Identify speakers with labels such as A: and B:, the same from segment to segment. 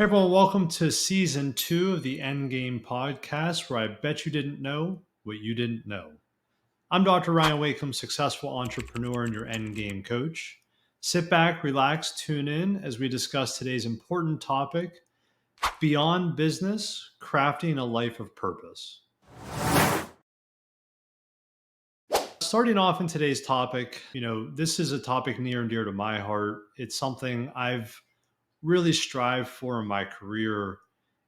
A: Hey everyone, welcome to season 2 of the Endgame podcast, where I bet you didn't know what you didn't know. I'm Dr. Ryan Wakeham, successful entrepreneur and your Endgame coach. Sit back, relax, tune in as we discuss today's important topic: beyond business, crafting a life of purpose. Starting off in today's topic, this is a topic near and dear to my heart. It's something I've really strive for in my career.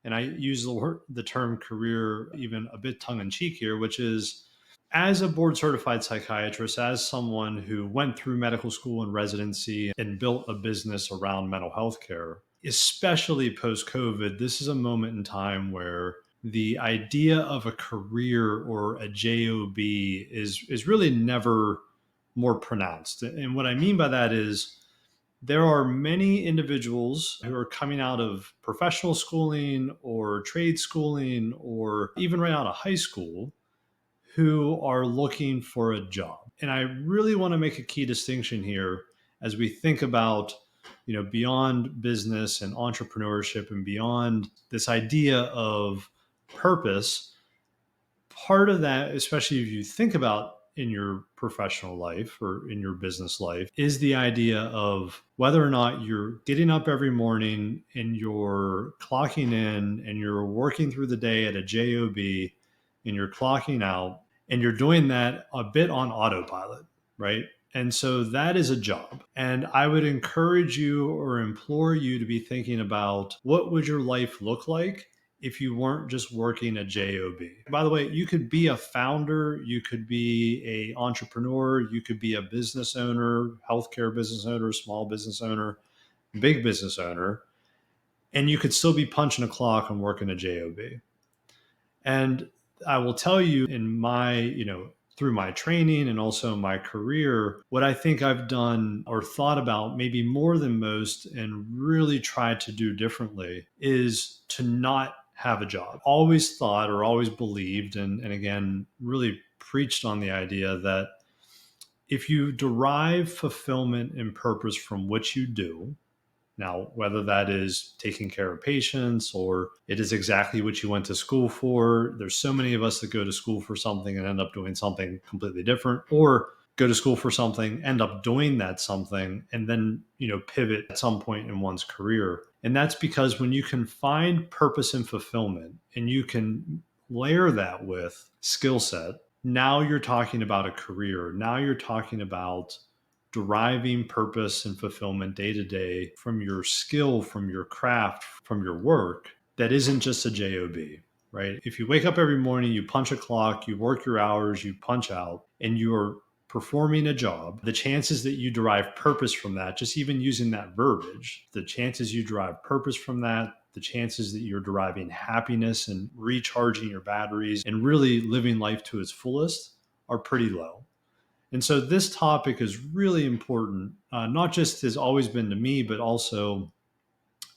A: And I use the term career even a bit tongue in cheek here, which is as a board certified psychiatrist, as someone who went through medical school and residency and built a business around mental health care, especially post COVID, this is a moment in time where the idea of a career or a job is really never more pronounced. And what I mean by that is there are many individuals who are coming out of professional schooling or trade schooling or even right out of high school who are looking for a job. And I really want to make a key distinction here as we think about, beyond business and entrepreneurship and beyond this idea of purpose. Part of that, especially if you think about in your professional life or in your business life, is the idea of whether or not you're getting up every morning and you're clocking in and you're working through the day at a job and you're clocking out and you're doing that a bit on autopilot, right? And so that is a job. And I would encourage you or implore you to be thinking about what would your life look like if you weren't just working a job. By the way, you could be a founder, you could be a entrepreneur, you could be a business owner, healthcare business owner, small business owner, big business owner, and you could still be punching a clock and working a job. And I will tell you in my, through my training and also my career, what I think I've done or thought about maybe more than most and really tried to do differently is to not have a job. Always thought or always believed, and again, really preached on the idea that if you derive fulfillment and purpose from what you do, now, whether that is taking care of patients or it is exactly what you went to school for, there's so many of us that go to school for something and end up doing something completely different, or go to school for something, end up doing that something, and then, pivot at some point in one's career. And that's because when you can find purpose and fulfillment and you can layer that with skill set, now you're talking about a career. Now you're talking about deriving purpose and fulfillment day to day from your skill, from your craft, from your work that isn't just a job, right? If you wake up every morning, you punch a clock, you work your hours, you punch out, and you're performing a job, the chances that you derive purpose from that, just even using that verbiage, the chances you derive purpose from that, the chances that you're deriving happiness and recharging your batteries and really living life to its fullest are pretty low. And so this topic is really important, not just has always been to me, but also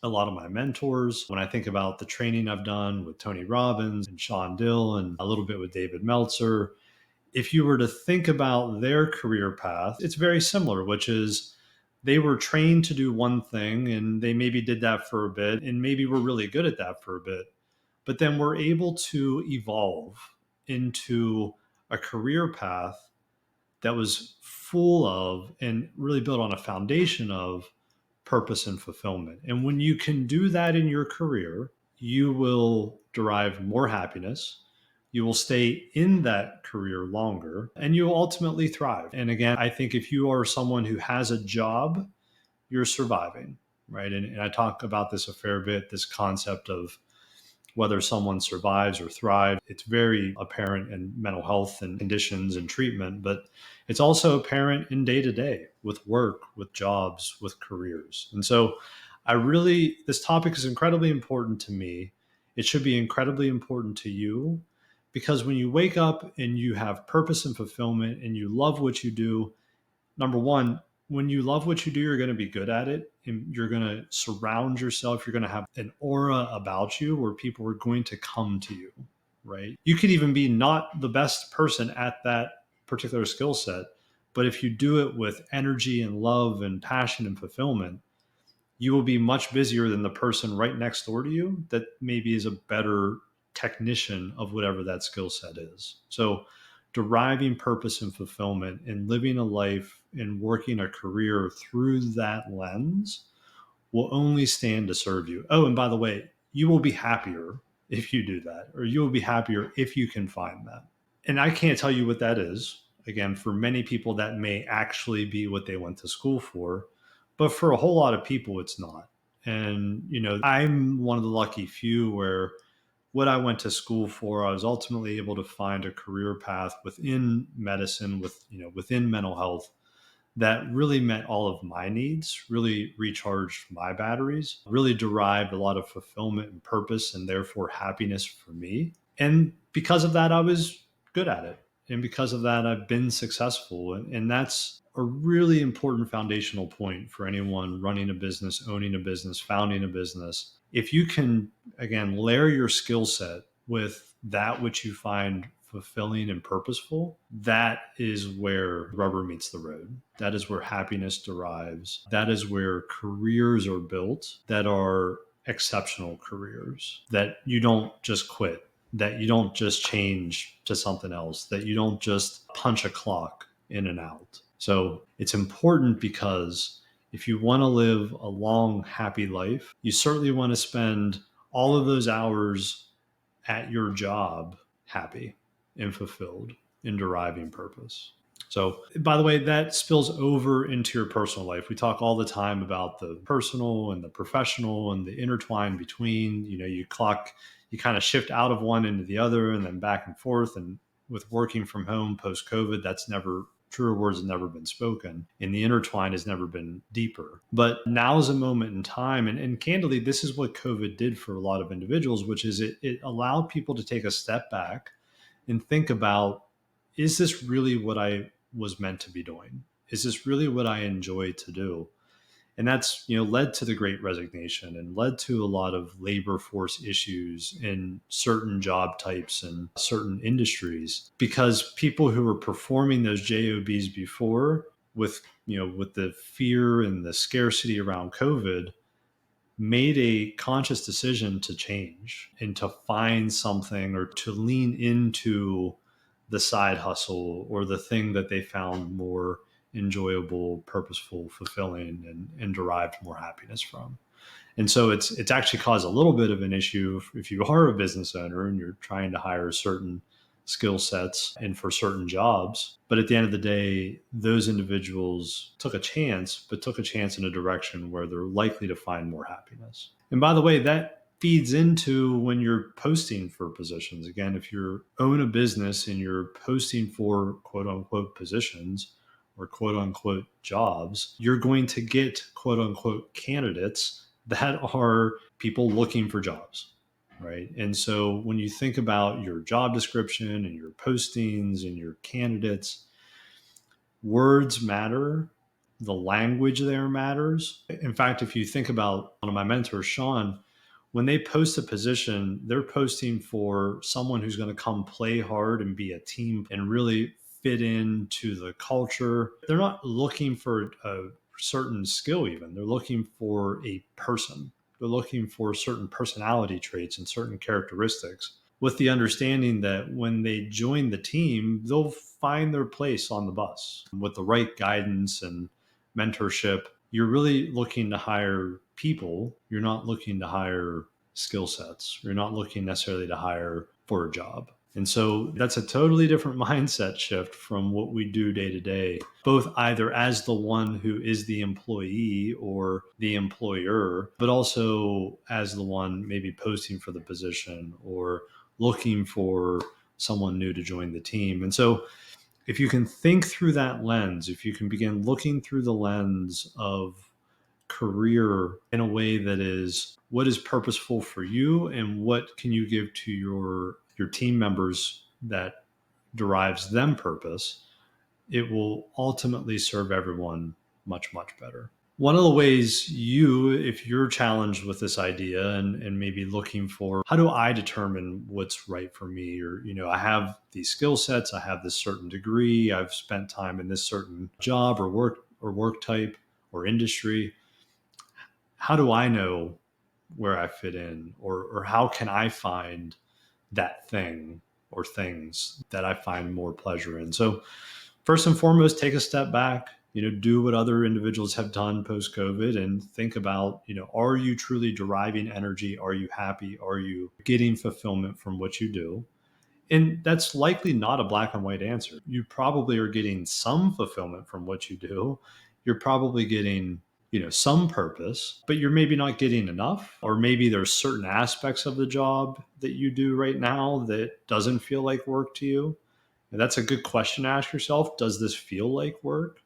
A: a lot of my mentors. When I think about the training I've done with Tony Robbins and Shawn Dill and a little bit with David Meltzer, if you were to think about their career path, it's very similar, which is they were trained to do one thing and they maybe did that for a bit and maybe were really good at that for a bit, but then were able to evolve into a career path that was full of and really built on a foundation of purpose and fulfillment. And when you can do that in your career, you will derive more happiness. You will stay in that career longer and you will ultimately thrive. And again, I think if you are someone who has a job, you're surviving, right? And I talk about this a fair bit, this concept of whether someone survives or thrives. It's very apparent in mental health and conditions and treatment, but it's also apparent in day to day with work, with jobs, with careers. And so this topic is incredibly important to me. It should be incredibly important to you because when you wake up and you have purpose and fulfillment and you love what you do, number one, when you love what you do, you're going to be good at it and you're going to surround yourself. You're going to have an aura about you where people are going to come to you, right? You could even be not the best person at that particular skill set, but if you do it with energy and love and passion and fulfillment, you will be much busier than the person right next door to you that maybe is a better technician of whatever that skill set is. So deriving purpose and fulfillment and living a life and working a career through that lens will only stand to serve you. Oh, and by the way, you will be happier if you do that, or you will be happier if you can find that. And I can't tell you what that is. Again, for many people, that may actually be what they went to school for, but for a whole lot of people, it's not. And, I'm one of the lucky few where what I went to school for, I was ultimately able to find a career path within medicine, within mental health that really met all of my needs, really recharged my batteries, really derived a lot of fulfillment and purpose and therefore happiness for me. And because of that, I was good at it. And because of that, I've been successful. And that's a really important foundational point for anyone running a business, owning a business, founding a business. If you can, again, layer your skill set with that which you find fulfilling and purposeful, that is where rubber meets the road. That is where happiness derives. That is where careers are built that are exceptional careers, that you don't just quit, that you don't just change to something else, that you don't just punch a clock in and out. So it's important because if you want to live a long, happy life, you certainly want to spend all of those hours at your job happy and fulfilled in deriving purpose. So, by the way, that spills over into your personal life. We talk all the time about the personal and the professional and the intertwine between. You kind of shift out of one into the other and then back and forth. And with working from home post COVID, that's never, truer words have never been spoken, and the intertwine has never been deeper. But now is a moment in time. And candidly, this is what COVID did for a lot of individuals, which is it allowed people to take a step back and think about, is this really what I was meant to be doing? Is this really what I enjoy to do? And that's led to the Great Resignation and led to a lot of labor force issues in certain job types and certain industries, because people who were performing those jobs before, with the fear and the scarcity around COVID, made a conscious decision to change and to find something or to lean into the side hustle or the thing that they found more enjoyable, purposeful, fulfilling, and derived more happiness from. And so it's actually caused a little bit of an issue if you are a business owner and you're trying to hire certain skill sets and for certain jobs. But at the end of the day, those individuals took a chance, but took a chance in a direction where they're likely to find more happiness. And by the way, that feeds into when you're posting for positions. Again, if you own a business and you're posting for quote unquote positions or quote unquote jobs, you're going to get quote unquote candidates that are people looking for jobs, right? And so when you think about your job description and your postings and your candidates, words matter. The language there matters. In fact, if you think about one of my mentors, Shawn, when they post a position, they're posting for someone who's going to come play hard and be a team and really fit into the culture. They're not looking for a certain skill, even. They're looking for a person. They're looking for certain personality traits and certain characteristics, with the understanding that when they join the team, they'll find their place on the bus with the right guidance and mentorship. You're really looking to hire people. You're not looking to hire skill sets. You're not looking necessarily to hire for a job. And so that's a totally different mindset shift from what we do day to day, both either as the one who is the employee or the employer, but also as the one maybe posting for the position or looking for someone new to join the team. And so if you can think through that lens, if you can begin looking through the lens of career in a way that is what is purposeful for you and what can you give to your team members that derives them purpose, it will ultimately serve everyone much, much better. One of the ways if you're challenged with this idea and maybe looking for, how do I determine what's right for me? Or, I have these skill sets, I have this certain degree, I've spent time in this certain job or work type or industry. how do I know where I fit in, or how can I find that thing or things that I find more pleasure in? So first and foremost, take a step back, do what other individuals have done post COVID and think about, are you truly deriving energy? Are you happy? Are you getting fulfillment from what you do? And that's likely not a black and white answer. You probably are getting some fulfillment from what you do. You're probably getting, some purpose, but you're maybe not getting enough. Or maybe there's certain aspects of the job that you do right now that doesn't feel like work to you. And that's a good question to ask yourself. Does this feel like work?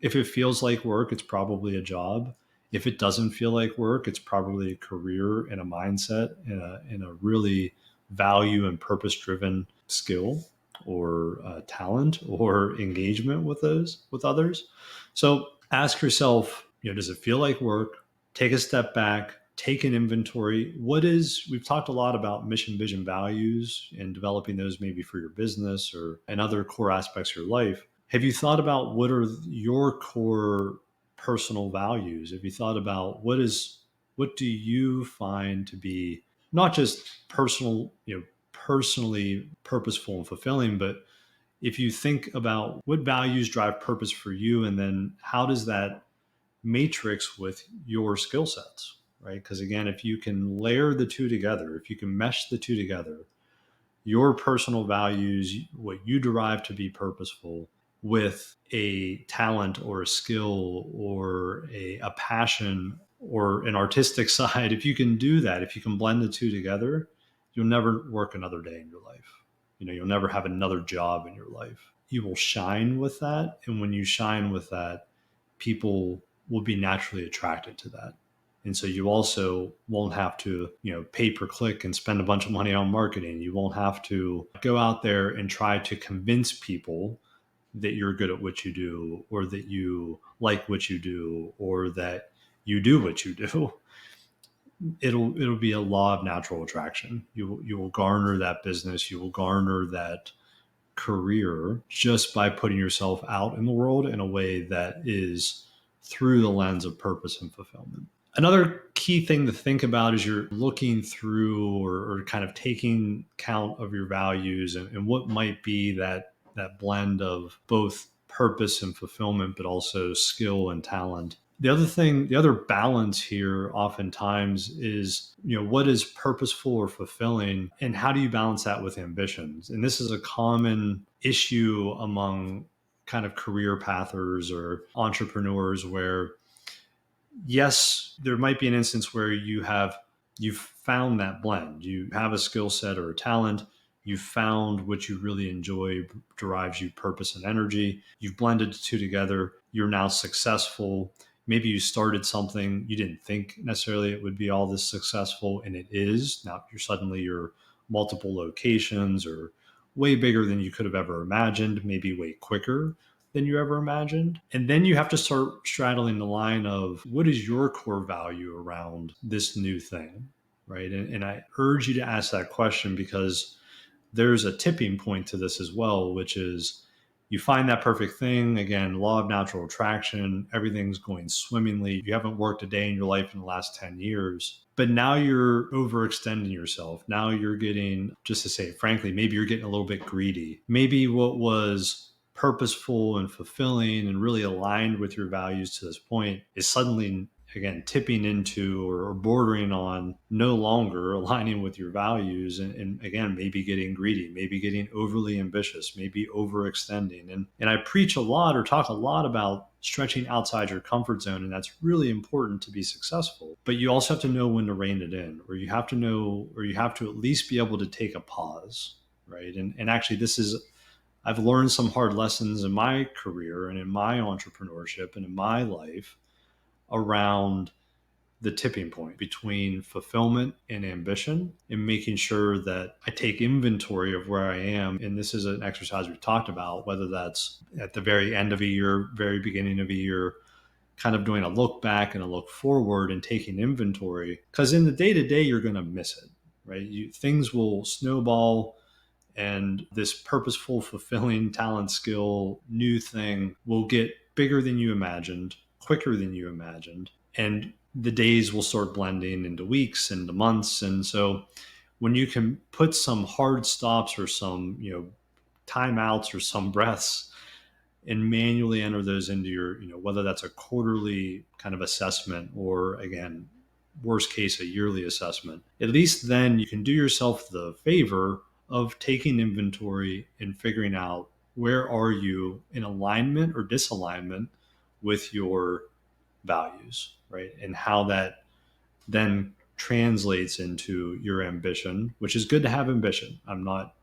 A: If it feels like work, it's probably a job. If it doesn't feel like work, it's probably a career and a mindset and a really value and purpose driven skill or talent or engagement with others. So ask yourself, does it feel like work? Take a step back, take an inventory. We've talked a lot about mission, vision, values and developing those maybe for your business or and other core aspects of your life. Have you thought about what are your core personal values? Have you thought about what do you find to be not just personally purposeful and fulfilling, but if you think about what values drive purpose for you, and then how does that matrix with your skill sets, right? Because again, if you can layer the two together, if you can mesh the two together, your personal values, what you derive to be purposeful, with a talent or a skill or a passion or an artistic side, if you can do that, if you can blend the two together, you'll never work another day in your life. You'll never have another job in your life. You will shine with that. And when you shine with that, people will be naturally attracted to that. And so you also won't have to, pay per click and spend a bunch of money on marketing. You won't have to go out there and try to convince people that you're good at what you do, or that you like what you do, or that you do what you do. It'll be a law of natural attraction. You will garner that business. You will garner that career just by putting yourself out in the world in a way that is through the lens of purpose and fulfillment. Another key thing to think about as you're looking through or kind of taking count of your values and what might be that blend of both purpose and fulfillment, but also skill and talent. The other balance here oftentimes is, what is purposeful or fulfilling, and how do you balance that with ambitions? And this is a common issue among kind of career pathers or entrepreneurs where, yes, there might be an instance where you've found that blend. You have a skill set or a talent. You've found what you really enjoy derives you purpose and energy. You've blended the two together. You're now successful. Maybe you started something you didn't think necessarily it would be all this successful, and it is. Now you're multiple locations or way bigger than you could have ever imagined, maybe way quicker than you ever imagined. And then you have to start straddling the line of what is your core value around this new thing, right? And I urge you to ask that question, because there's a tipping point to this as well, which is you find that perfect thing. Again, law of natural attraction, everything's going swimmingly. You haven't worked a day in your life in the last 10 years, but now you're overextending yourself. Now you're getting, just to say it frankly, maybe you're getting a little bit greedy. Maybe what was purposeful and fulfilling and really aligned with your values to this point is suddenly, again, tipping into or bordering on no longer aligning with your values, and again, maybe getting greedy, maybe getting overly ambitious, maybe overextending. And I preach a lot or talk a lot about stretching outside your comfort zone, and that's really important to be successful. But you also have to know when to rein it in, or you have to know, or you have to at least be able to take a pause, right? And actually, I've learned some hard lessons in my career and in my entrepreneurship and in my life around the tipping point between fulfillment and ambition, and making sure that I take inventory of where I am. And this is an exercise we've talked about, whether that's at the very end of a year, very beginning of a year, kind of doing a look back and a look forward and taking inventory. Because in the day to day, you're going to miss it, right? Things will snowball, and this purposeful, fulfilling talent, skill, new thing will get bigger than you imagined, quicker than you imagined. And the days will start blending into weeks, into months. And so when you can put some hard stops or some, timeouts or some breaths and manually enter those into your, whether that's a quarterly kind of assessment or, again, worst case, a yearly assessment, at least then you can do yourself the favor of taking inventory and figuring out where are you in alignment or disalignment with your values, right? And how that then translates into your ambition, which is good to have ambition. I'm not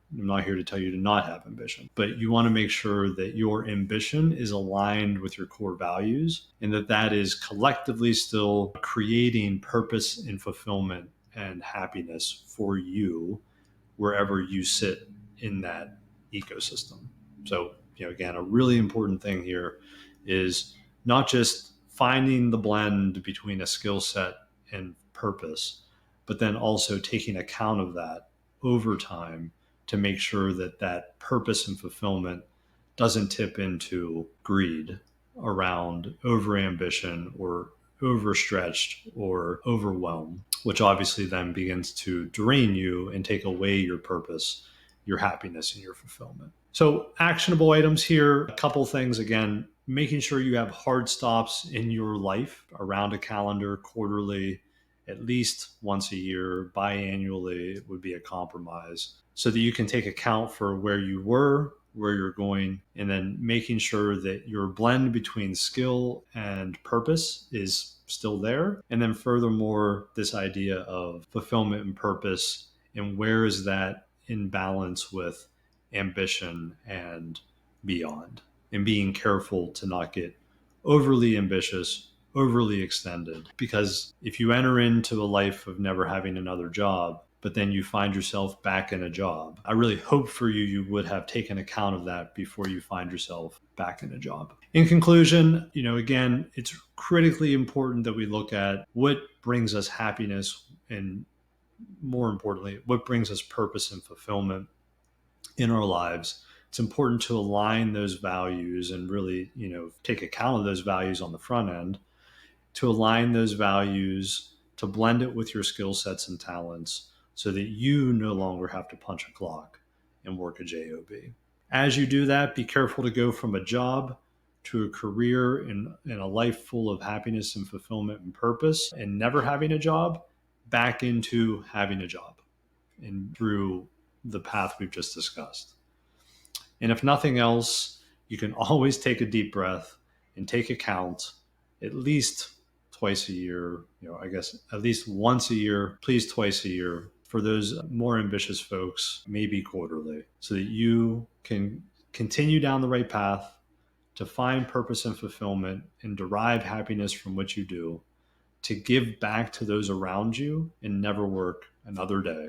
A: here to tell you to not have ambition, but you want to make sure that your ambition is aligned with your core values and that is collectively still creating purpose and fulfillment and happiness for you wherever you sit in that ecosystem. So, again, a really important thing here is not just finding the blend between a skill set and purpose, but then also taking account of that over time to make sure that purpose and fulfillment doesn't tip into greed around overambition or overstretched or overwhelmed, which obviously then begins to drain you and take away your purpose, your happiness, and your fulfillment. So, actionable items here, a couple things. Again, making sure you have hard stops in your life around a calendar, quarterly, at least once a year, biannually would be a compromise, so that you can take account for where you were, where you're going, and then making sure that your blend between skill and purpose is still there. And then furthermore, this idea of fulfillment and purpose, and where is that in balance with ambition and beyond, and being careful to not get overly ambitious, overly extended. Because if you enter into a life of never having another job, but then you find yourself back in a job, I really hope for you, you would have taken account of that before you find yourself back in a job. In conclusion, again, it's critically important that we look at what brings us happiness and, more importantly, what brings us purpose and fulfillment in our lives. It's important to align those values and really, take account of those values on the front end, to align those values, to blend it with your skill sets and talents so that you no longer have to punch a clock and work a job. As you do that, be careful to go from a job to a career in a life full of happiness and fulfillment and purpose, and never having a job back into having a job and through the path we've just discussed. And if nothing else, you can always take a deep breath and take account at least twice a year, I guess at least once a year, please twice a year. For those more ambitious folks, maybe quarterly, so that you can continue down the right path to find purpose and fulfillment and derive happiness from what you do, to give back to those around you and never work another day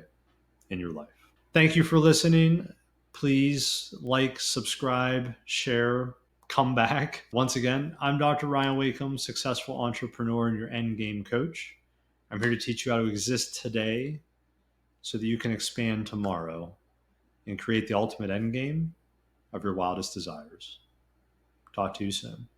A: in your life. Thank you for listening. Please like, subscribe, share, come back. Once again, I'm Dr. Ryan Wakeham, successful entrepreneur and your endgame coach. I'm here to teach you how to exist today so that you can expand tomorrow and create the ultimate endgame of your wildest desires. Talk to you soon.